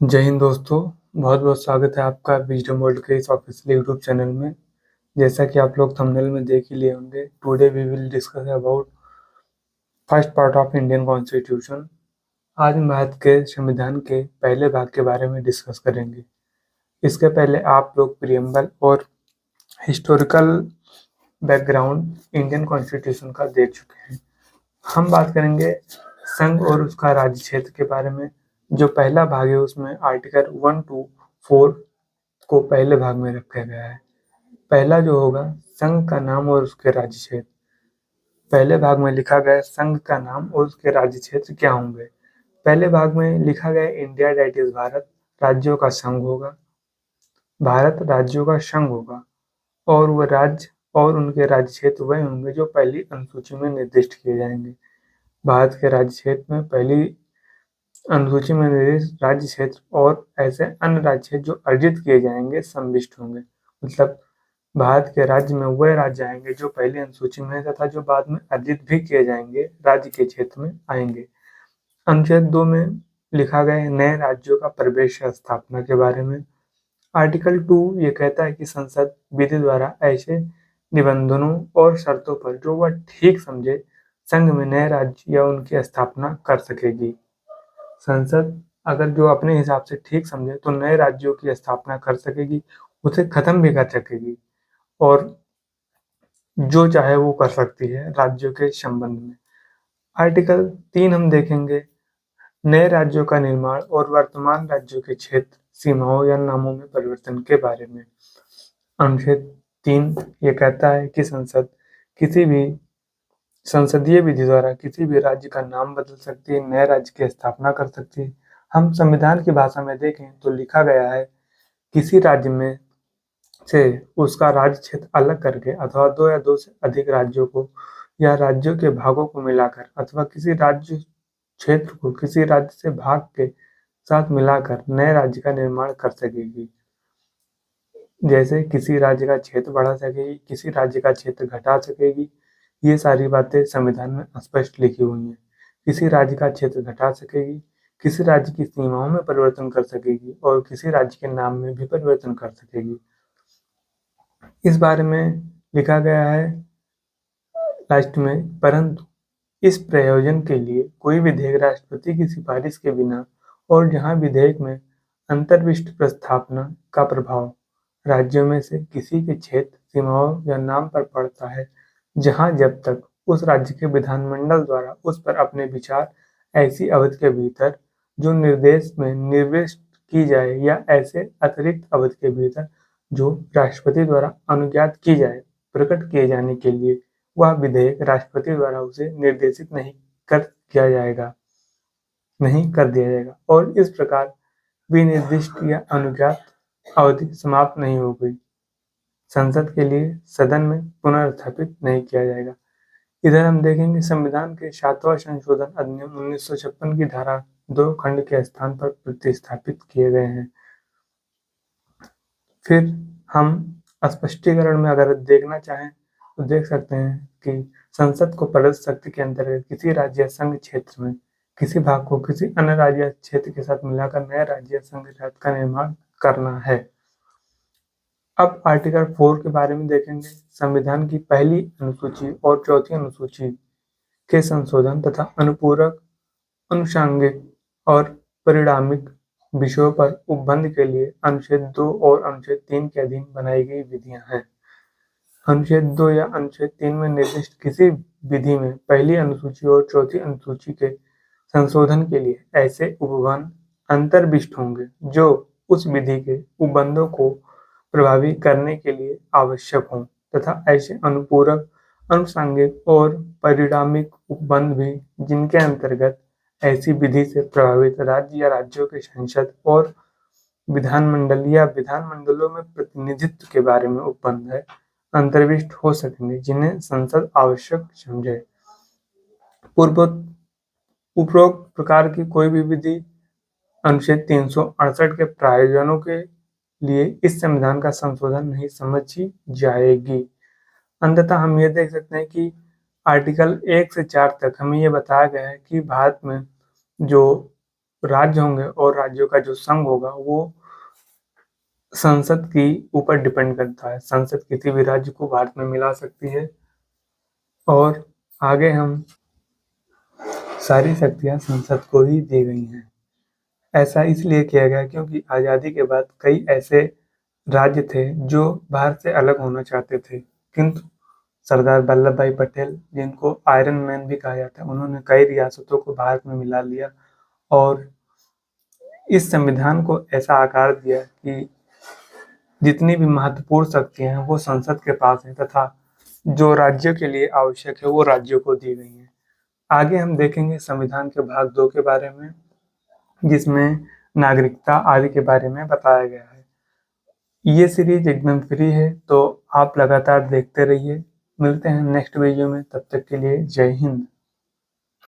जय हिंद दोस्तों, बहुत बहुत स्वागत है आपका विजडम वर्ल्ड के इस ऑफिशियल यूट्यूब चैनल में। जैसा कि आप लोग थंबनेल में देख ही लिए होंगे, today we will discuss about first part of Indian constitution. आज हम भारत के संविधान के पहले भाग के बारे में डिस्कस करेंगे। इसके पहले आप लोग प्रियम्बल और हिस्टोरिकल बैकग्राउंड इंडियन कॉन्स्टिट्यूशन का देख चुके हैं। हम बात करेंगे संघ और उसका राज्य क्षेत्र के बारे में। जो पहला भाग है उसमें आर्टिकल 1 to 4 को पहले भाग में रखा गया है। पहला जो होगा संघ का नाम और उसके राज्य क्षेत्र। पहले भाग में लिखा गया संघ का नाम और उसके राज्य क्षेत्र क्या होंगे। पहले भाग में लिखा गया इंडिया दैट इज भारत राज्यों का संघ होगा। भारत राज्यों का संघ होगा और वह राज्य और उनके राज्य क्षेत्र वह होंगे जो पहली अनुसूची में निर्दिष्ट किए जाएंगे। भारत के राज्य क्षेत्र में पहली अनुसूची में निर्दिष्ट राज्य क्षेत्र और ऐसे अन्य राज्य क्षेत्र जो अर्जित किए जाएंगे समाविष्ट होंगे। मतलब भारत के राज्य में वह राज्य आएंगे जो पहली अनुसूची में है तथा जो बाद में अर्जित भी किए जाएंगे राज्य के क्षेत्र में आएंगे। अनुच्छेद 2 में लिखा गया है नए राज्यों का प्रवेश या स्थापना के बारे में। आर्टिकल 2 ये कहता है कि संसद विधि द्वारा ऐसे निबंधनों और शर्तों पर जो वह ठीक समझे संघ में नए राज्य या उनकी स्थापना कर सकेगी। संसद अगर जो अपने हिसाब से ठीक समझे तो नए राज्यों की स्थापना कर सकेगी, उसे खत्म भी कर सकेगी और जो चाहे वो कर सकती है राज्यों के संबंध में। आर्टिकल 3 हम देखेंगे नए राज्यों का निर्माण और वर्तमान राज्यों के क्षेत्र सीमाओं या नामों में परिवर्तन के बारे में। अनुच्छेद 3 ये कहता है कि संसद किसी भी संसदीय विधि द्वारा किसी भी राज्य का नाम बदल सकती है, नए राज्य की स्थापना कर सकती है। हम संविधान की भाषा में देखें तो लिखा गया है किसी राज्य में से उसका राज्य क्षेत्र अलग करके अथवा दो या दो से अधिक राज्यों को या राज्यों के भागों को मिलाकर अथवा किसी राज्य क्षेत्र को किसी राज्य से भाग के साथ मिलाकर नए राज्य का निर्माण कर सकेगी। जैसे किसी राज्य का क्षेत्र बढ़ा सकेगी, किसी राज्य का क्षेत्र घटा सकेगी। ये सारी बातें संविधान में स्पष्ट लिखी हुई हैं। किसी राज्य का क्षेत्र घटा सकेगी, किसी राज्य की सीमाओं में परिवर्तन कर सकेगी और किसी राज्य के नाम में भी परिवर्तन कर सकेगी। इस बारे में लिखा गया है लास्ट में, परंतु इस प्रयोजन के लिए कोई विधेयक राष्ट्रपति की सिफारिश के बिना और जहां विधेयक में अंतर्विष्ट प्रस्तावना का प्रभाव राज्यों में से किसी के क्षेत्र सीमाओं या नाम पर पड़ता है, जहां जब तक उस राज्य के विधानमंडल द्वारा उस पर अपने विचार ऐसी अवधि के भीतर जो निर्देश में निर्दिष्ट की जाए या ऐसे अतिरिक्त अवधि के भीतर जो राष्ट्रपति द्वारा अनुज्ञात की जाए प्रकट किए जाने के लिए वह विधेयक राष्ट्रपति द्वारा उसे निर्देशित नहीं कर दिया जाएगा और इस प्रकार विनिर्दिष्ट या अनुज्ञात अवधि समाप्त नहीं हो गई संसद के लिए सदन में पुनर्स्थापित नहीं किया जाएगा। इधर हम देखेंगे संविधान के 7वां संशोधन अधिनियम 1956 की धारा 2 खंड के स्थान पर प्रतिस्थापित किए गए हैं। फिर हम स्पष्टीकरण में अगर देखना चाहें तो देख सकते हैं कि संसद को प्रदत्त शक्ति के अंतर्गत किसी राज्य या संघ क्षेत्र में किसी भाग को किसी अन्य राज्य या क्षेत्र के साथ मिलाकर नए राज्य या संघ राज्य का निर्माण करना है। अब आर्टिकल 4 के बारे में देखेंगे। संविधान की पहली अनुसूची और चौथी अनुसूची के संशोधन तथा अनुपूरक अनुषांगिक और परिणामिक विषयों पर उपबंध के लिए अनुच्छेद 2 और अनुच्छेद 3 के अधीन बनाई गई विधियां हैं। अनुच्छेद 2 या अनुच्छेद 3 में निर्दिष्ट किसी विधि में पहली अनुसूची और चौथी अनुसूची के संशोधन के लिए ऐसे उपबंध अंतर्विष्ट होंगे जो उस विधि के उपबंधों को प्रभावी करने के लिए आवश्यक हों तथा ऐसे अनुपूरक अनुषांगिक और परिणामिक उपबंध भी जिनके अंतर्गत ऐसी विधि से प्रभावित राज्य या राज्यों के संसद और विधानमंडल या विधानमंडलों में प्रतिनिधित्व के बारे में उपबंध है अंतर्विष्ट हो सकेंगे जिन्हें संसद आवश्यक समझे। उपरोक्त प्रकार की कोई भी विधि अनुच्छेद 368 के प्रायोजनों के लिए इस संविधान का संशोधन नहीं समझी जाएगी। अंततः हम ये देख सकते हैं कि आर्टिकल 1 से 4 तक हमें ये बताया गया है कि भारत में जो राज्य होंगे और राज्यों का जो संघ होगा वो संसद की ऊपर डिपेंड करता है। संसद किसी भी राज्य को भारत में मिला सकती है और आगे हम सारी शक्तियां संसद को ही दी गई हैं। ऐसा इसलिए किया गया क्योंकि आज़ादी के बाद कई ऐसे राज्य थे जो भारत से अलग होना चाहते थे, किंतु सरदार वल्लभ भाई पटेल, जिनको आयरन मैन भी कहा जाता है, उन्होंने कई रियासतों को भारत में मिला लिया और इस संविधान को ऐसा आकार दिया कि जितनी भी महत्वपूर्ण शक्तियां हैं वो संसद के पास हैं तथा जो राज्यों के लिए आवश्यक है वो राज्यों को दी गई हैं। आगे हम देखेंगे संविधान के भाग 2 के बारे में, जिसमें नागरिकता आदि के बारे में बताया गया है। ये सीरीज एकदम फ्री है, तो आप लगातार देखते रहिए। मिलते हैं नेक्स्ट वीडियो में, तब तक के लिए जय हिंद।